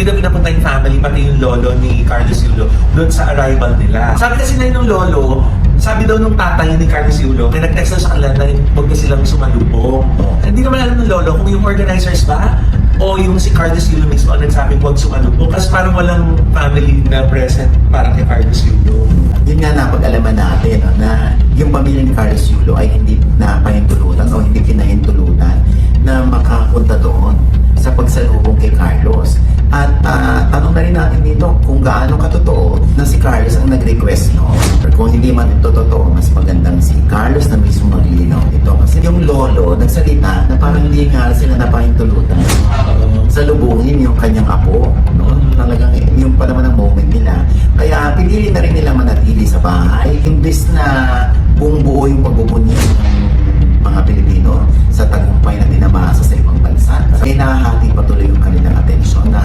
daw pinapunta yung family, pati yung lolo ni Carlos Yulo, doon sa arrival nila. Sabi kasi na yung lolo, sabi daw nung tatay ni Carlos Yulo, may nag-text daw sa kanila na huwag na silang sumalubong. Hindi naman alam ng lolo kung yung organizers ba o yung si Carlos Yulo mismo ang nagsabing huwag sumalubong. Kasi parang walang family na present para kay Carlos Yulo. Yun nga napag-alaman natin no, na yung pamilya ni Carlos Yulo ay hindi napahintulutan o hindi pinahintulutan na makapunta doon sa pagsalubong kay Carlos. At tanong na rin natin dito kung gaano katotoo na si Carlos ang nag-request, no? Or kung hindi man ito totoo, mas magandang si Carlos na mismo maglilinaw ito. Kasi yung lolo nagsalita na parang hindi nga sila napahintulutan salubungin yung kanyang apo, no? Talagang yung pa naman ang moment nila. Kaya pinili na rin nila manatili sa bahay. Imbis na buong buo yung pagbubunyi ng mga Pilipino sa tagumpay na dinamasa sa ibang bansa. Kaya nahahati patuloy yung kanilang atensyon na